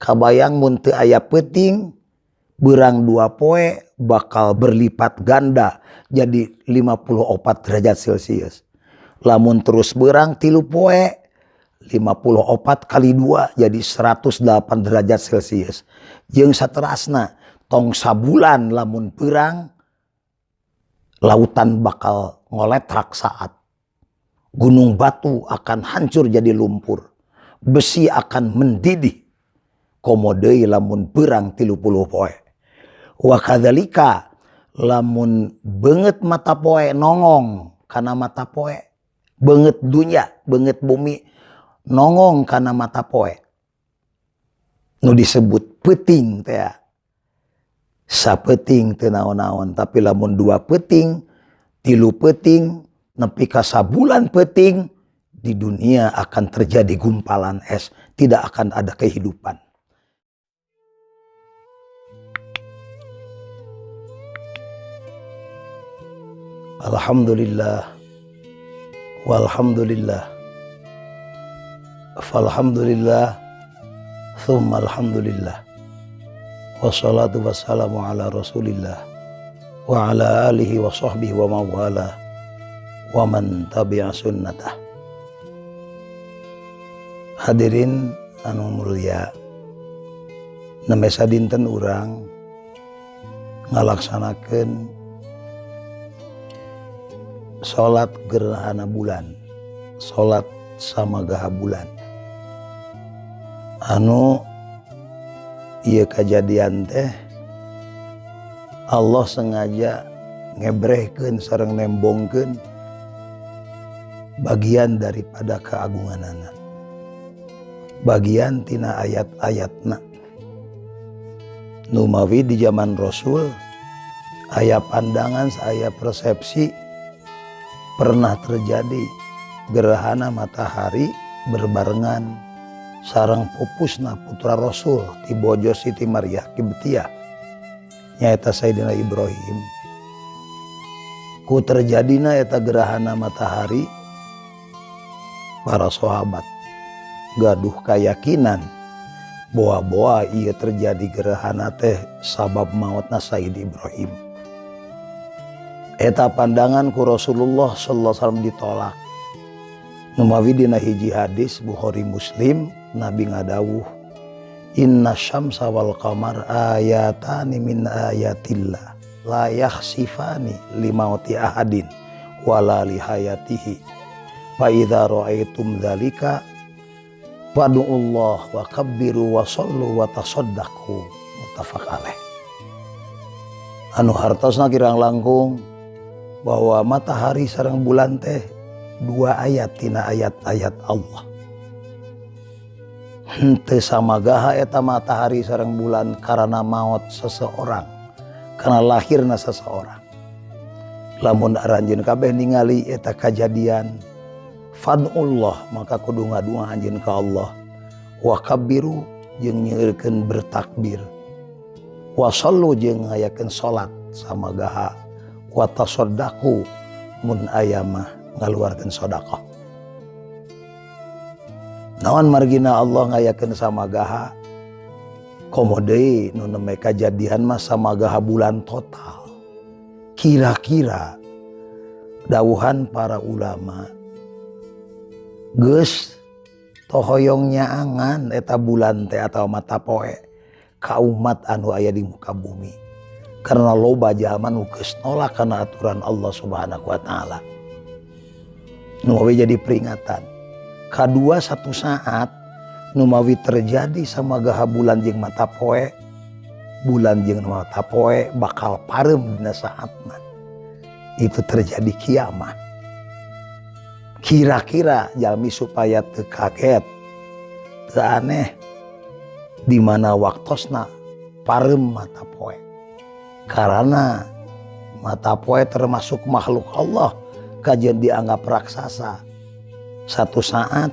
kabayang mun teu aya peuting beurang 2 poe bakal berlipat ganda jadi 54 derajat Celcius. Lamun terus beurang 3 poe 54 kali 2 jadi 108 derajat Celcius. Jeung saterasna tong sabulan lamun beurang lautan bakal ngoletrak saat. Gunung batu akan hancur jadi lumpur. Besi akan mendidih. Komo deui lamun beurang 30 poe. Wa kadzalika lamun beungeut mata poe nongong kana mata poe. Beungeut dunya, beungeut bumi nongong kana mata poe. Nu disebut peuting teh. Sapeuting teu naon-naon, tapi lamun 2 peuting, 3 peuting, nepi ka sabulan peuting, di dunia akan terjadi gumpalan es, tidak akan ada kehidupan. Alhamdulillah, walhamdulillah, falhamdulillah, thumma alhamdulillah, wassalatu wassalamu ala rasulillah, wa ala alihi wa sahbihi wa mawala, wa man tabi'a sunnatah. Hadirin anu mulia, nemesa dinten urang ngalaksanakeun salat gerhana bulan, salat samagaha bulan. Anu ieu kajadian teh Allah sengaja ngebrehkeun sareng nembongkeun bagian daripada keagunganana, bagian tina ayat-ayatna nu mawi di zaman Rasul aya pandangan, aya persepsi pernah terjadi gerhana matahari berbarengan sareng pupusna putra Rasul ti bojo Siti Maryah Kibtiyah nyaeta Sayyidina Ibrahim. Ku terjadina eta gerhana matahari, para sahabat gaduh keyakinan bahwa ieu terjadi gerhana teh sabab mautna Sayyid Ibrahim. Eta pandangan ku Rasulullah sallallahu alaihi wasallam ditolak. Numawi dina hiji hadis Bukhari Muslim, Nabi ngadawuh, inna syamsa wal qamar ayatani min ayatillah la yakhsifani limauti ahadin wala lihayatihi fa idza ra'aitum dzalika fad'ullah wa kabbiru wa sallu wa tasaddaqu. Muttafaq alaih. Anu hartosna kirang langkung bahwa matahari sareng bulan teh 2 ayat tina ayat-ayat Allah. Henteu samagaha eta matahari sareng bulan karena maut seseorang, karena lahirna seseorang. Lamun aranjeun kabeh ningali eta kajadian, fad'ullah maka kudu ngadua anjeun ka Allah, wa kabbiru jeung nyeureurkeun bertakbir, wa sallu jeung ngayakeun salat samagaha, wa tasaddaqu mun aya mah ngaluarkeun sedekah. Naon margina Allah ngayakeun samagaha? Komo deui nu neme kajadian mah samagaha bulan total. Kira-kira dawuhan para ulama geus tohoyong nyaangan eta bulan teh atawa mata poe ka umat anu aya di muka bumi. Karena loba jalma nu geus nolak kana aturan Allah Subhanahu wa taala. Nu mawi jadi peringatan. Kadua satu saat nu mawi terjadi samagaha bulan jeung mata poe, bulan jeung mata poe bakal pareum dina saatna. Itu terjadi kiamat. Kira-kira jalmi supaya teu kaget, teu aneh di mana waktosna pareum mata poe. Karena mata poe termasuk makhluk Allah, kajian dianggap raksasa. Satu saat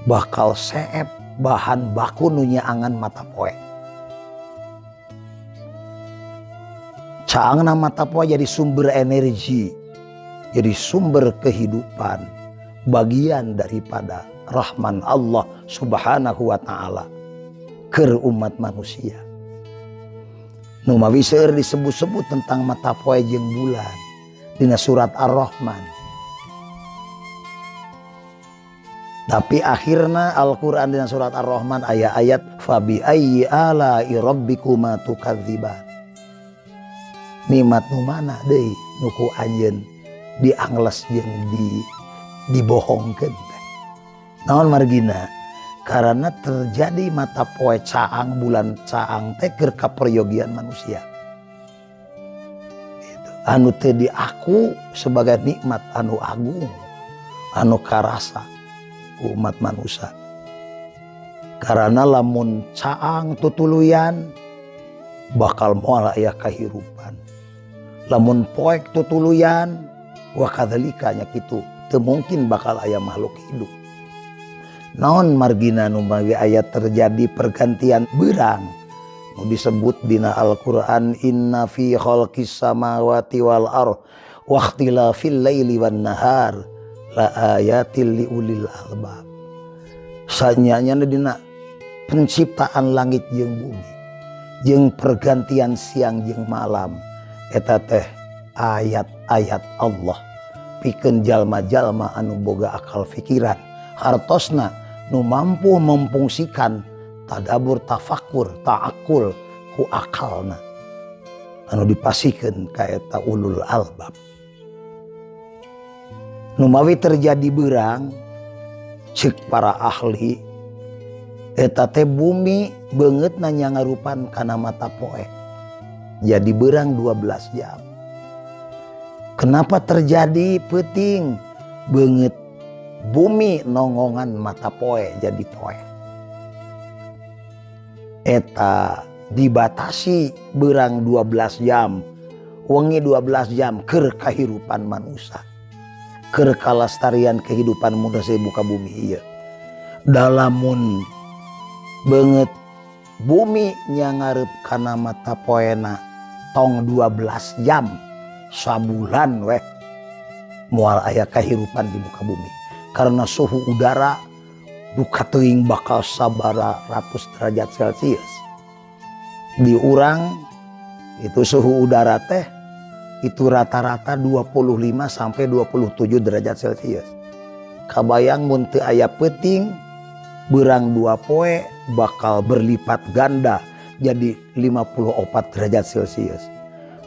bakal seep bahan baku nu nyaangan mata poe. Caangna mata poe jadi sumber energi, jadi sumber kehidupan, bagian daripada rahman Allah Subhanahu wa taala. ke umat manusia. Nu mawiseur disebut-sebut tentang mata poe jeung bulan dina surat Ar-Rahman. Tapi akhirna Al-Quran dina surat Ar-Rahman ayat-ayat fabi ayyi ala'i rabbikuma tukadziban. Nikmat nu mana deui nu ku anjeun diangles jeung dibohongkeun. Naon margina? Karena terjadi mata poe caang bulan caang teh keur kaperyogian manusia. Gitu. Anu teu diaku sebagai nikmat anu agung, anu karasa umat manusia. Karena lamun caang tutuluyan bakal moal aya kahirupan. Lamun poek tutuluyan wa kadzalika nya kitu teu mungkin bakal aya makhluk hidup. Naon margina nu bagi ayat terjadi pergantian beurang nu disebut dina Al-Qur'an inna fi khalqis samawati wal ardh wa ikhtilafil laili wan nahar la ayatil liulil albab. Sanyanya dina penciptaan langit jeung bumi jeung pergantian siang jeung malam eta teh ayat-ayat Allah pikeun jalma-jalma anu boga akal pikiran hartosna nu mampu memfungsikan tadabur tafakur ta'akul ku akalna anu dipasikeun ka eta ulul albab. Nu mawi terjadi beurang ceuk para ahli eta teh bumi beungeutna nya ngarupan kana mata poe jadi beurang 12 jam. Kenapa terjadi peuting beungeut bumi nongongan mata poe jadi poe? Eta dibatasi beurang 12 jam, wengi 12 jam keur kahirupan manusia. Keur kalastarian kehidupan manusia muka bumi ieu. Dalamun beungeut bumi nya ngareup kana mata poena tong 12 jam sabulan weh moal aya kahirupan di muka bumi. Karena suhu udara duka teuing bakal sabara ratus derajat Celcius. Di urang itu suhu udara teh itu rata-rata 25 sampai 27 derajat Celcius. Kabayang mun teu aya peuting beurang 2 poe bakal berlipat ganda jadi 54 derajat Celcius.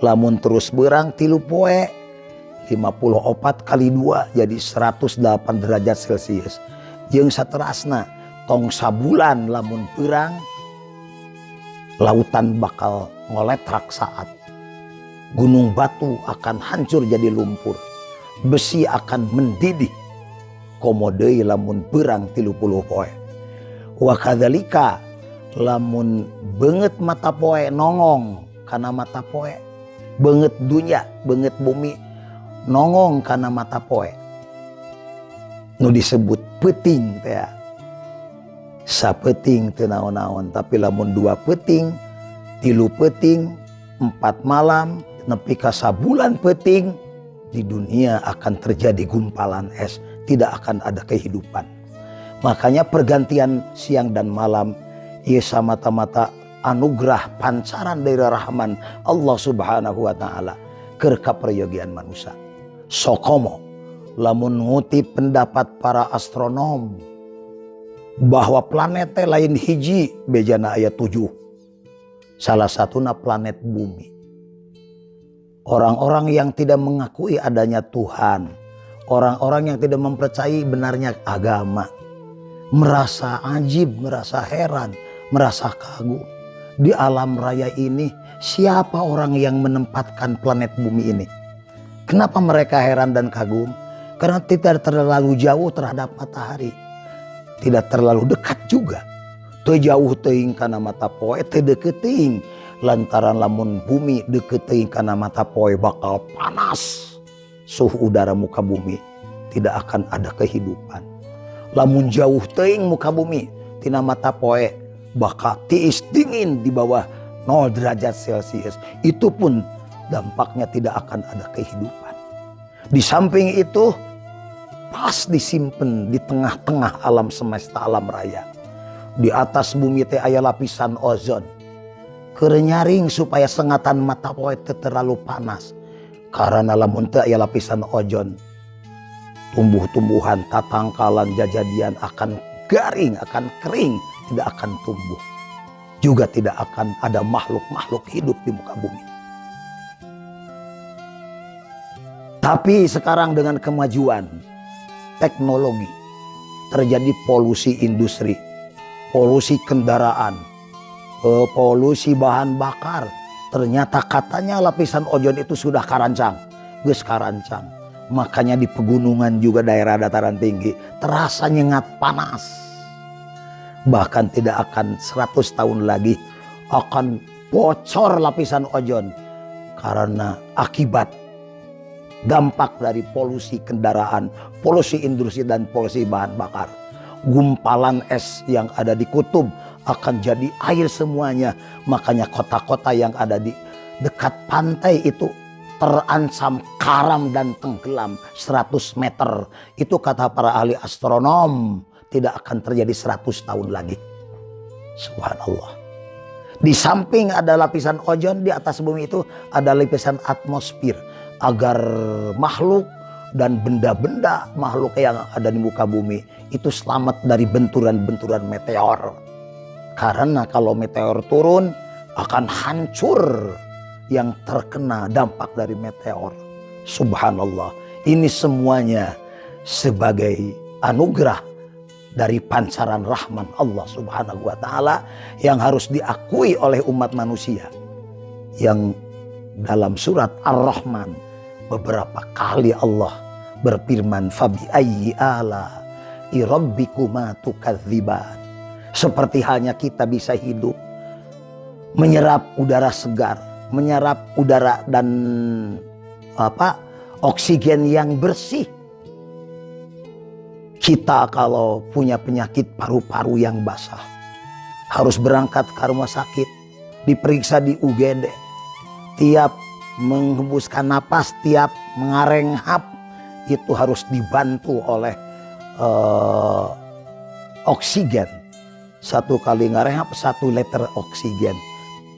Lamun terus beurang 3 poe 54 kali 2 jadi 108 derajat Celcius. Jeung saterasna tong sabulan lamun beurang lautan bakal ngoletrak saat. Gunung batu akan hancur jadi lumpur. Besi akan mendidih. Komo deui lamun beurang 30 poe. Wa kadzalika lamun beungeut mata poe nongong kana mata poe. Beungeut dunya, beungeut bumi nongong kana mata poe. Nu disebut peuting teh. Sapeuting teu naon-naon, tapi lamun 2 peuting, 3 peuting, 4 malam nepi ka sabulan peuting di dunia akan terjadi gumpalan es, tidak akan ada kehidupan. Makanya pergantian siang dan malam ieu samata-mata anugerah pancaran dari rahman Allah Subhanahu wa taala keur kaperyogian manusia. Sokomo lamun ngutip pendapat para astronom bahwa planet teh lain hiji bejana aya 7. Salah satuna planet bumi. Orang-orang yang tidak mengakui adanya Tuhan, orang-orang yang tidak mempercayai benarnya agama, merasa ajib, merasa heran, merasa kagum. Di alam raya ini siapa orang yang menempatkan planet bumi ini? Kenapa mereka heran dan kagum? Karena tidak terlalu jauh terhadap matahari, tidak terlalu dekat juga. Teu jauh teuing kana mata poe, teu deukeut teuing. Lantaran lamun bumi deukeut teuing kana mata poe bakal panas. Suhu udara muka bumi tidak akan ada kehidupan. Lamun jauh teuing muka bumi tina mata poe bakal tiis dingin di bawah 0 derajat Celcius. Itu pun dampaknya tidak akan ada kehidupan. Di samping itu pas disimpan di tengah-tengah alam semesta alam raya Di atas bumi teh aya lapisan ozon. Kerenyaring supaya sengatan mata poe teu terlalu panas. Karena lamun teu aya lapisan ozon, tumbuh-tumbuhan, tatangkalan, jajadian akan garing, akan kering, tidak akan tumbuh. Juga tidak akan ada makhluk-makhluk hidup di muka bumi. Tapi sekarang dengan kemajuan teknologi, terjadi polusi industri, polusi kendaraan, polusi bahan bakar. Ternyata katanya lapisan ozon itu sudah karancang, geus karancang. Makanya di pegunungan juga daerah dataran tinggi terasa nyengat panas. Bahkan tidak akan 100 tahun lagi akan bocor lapisan ozon karena akibat dampak dari polusi kendaraan, polusi industri dan polusi bahan bakar. Gumpalan es yang ada di kutub akan jadi air semuanya. Makanya kota-kota yang ada di dekat pantai itu terancam karam dan tenggelam 100 meter. Itu kata para ahli astronom tidak akan terjadi 100 tahun lagi. Subhanallah. Di samping ada lapisan ozon, di atas bumi itu ada lapisan atmosfer. Agar makhluk dan benda-benda makhluk yang ada di muka bumi itu selamat dari benturan-benturan meteor. Karena kalau meteor turun akan hancur yang terkena dampak dari meteor. Subhanallah. Ini semuanya sebagai anugerah dari pancaran rahman Allah Subhanahu wa ta'ala yang harus diakui oleh umat manusia. Yang dalam surat Ar-Rahman beberapa kali Allah berfirman, fabi ayyi ala rabbikuma tukadziban. Seperti halnya kita bisa hidup, menyerap udara segar, menyerap udara dan oksigen yang bersih. Kita kalau punya penyakit paru-paru yang basah, harus berangkat ke rumah sakit, diperiksa di UGD. Tiap menghembuskan napas, tiap mengarenghap itu harus dibantu oleh oksigen. 1 kali ngarenghap 1 liter oksigen.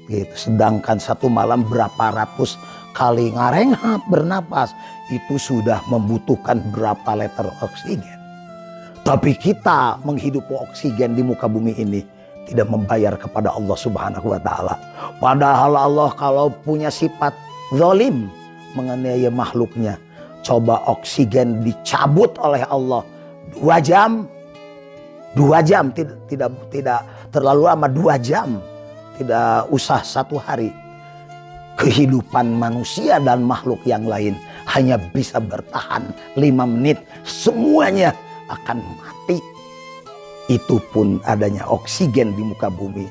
Gitu. Sedangkan 1 malam berapa ratus kali ngarenghap bernapas itu sudah membutuhkan berapa liter oksigen. Tapi kita menghidupi oksigen di muka bumi ini tidak membayar kepada Allah Subhanahu wa ta'ala. Padahal Allah kalau punya sifat zalim menganiaya makhluknya. Coba oksigen dicabut oleh Allah 2 jam. 2 jam tidak terlalu lama, 2 jam. Tidak usah 1 hari. Kehidupan manusia dan makhluk yang lain hanya bisa bertahan 5 menit. Semuanya akan mati. Itu pun adanya oksigen di muka bumi,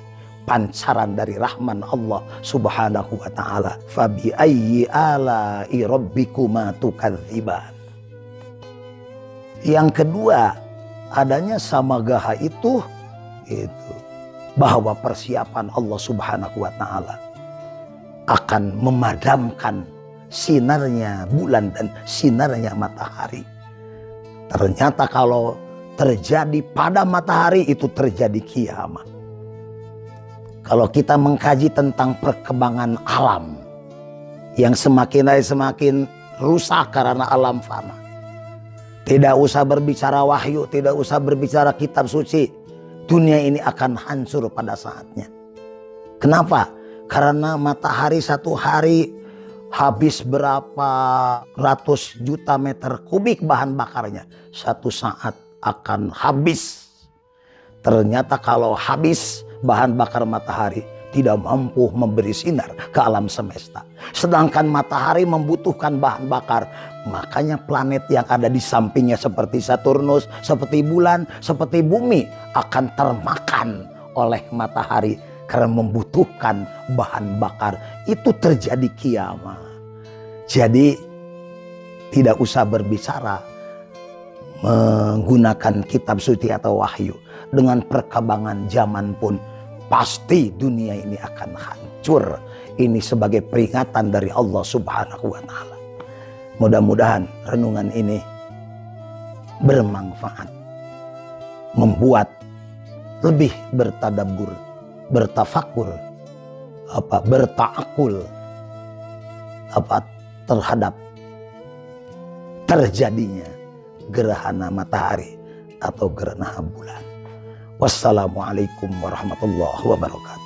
pancaran dari rahman Allah Subhanahu wa ta'ala. Fabi ayyi ala'i rabbikuma tukadziban. Yang kedua, adanya samagaha itu bahwa persiapan Allah Subhanahu wa ta'ala akan memadamkan sinarnya bulan dan sinarnya matahari. Ternyata kalau terjadi pada matahari itu terjadi kiamat. Kalau kita mengkaji tentang perkembangan alam yang semakin hari semakin rusak karena alam fana. Tidak usah berbicara wahyu, tidak usah berbicara kitab suci. Dunia ini akan hancur pada saatnya. Kenapa? Karena matahari 1 hari habis berapa ratus juta meter kubik bahan bakarnya. 1 saat akan habis. Ternyata kalau habis bahan bakar matahari tidak mampu memberi sinar ke alam semesta. Sedangkan matahari membutuhkan bahan bakar. Makanya planet yang ada di sampingnya seperti Saturnus, seperti bulan, seperti bumi akan termakan oleh matahari karena membutuhkan bahan bakar. Itu terjadi kiamat. Jadi tidak usah berbicara menggunakan kitab suci atau wahyu. Dengan perkembangan zaman pun pasti dunia ini akan hancur. Ini sebagai peringatan dari Allah Subhanahu wa ta'ala. Mudah-mudahan renungan ini bermanfaat, membuat lebih bertadabbur, bertafakur, bertaakul terhadap terjadinya gerhana matahari atau gerhana bulan. Wassalamualaikum warahmatullahi wabarakatuh.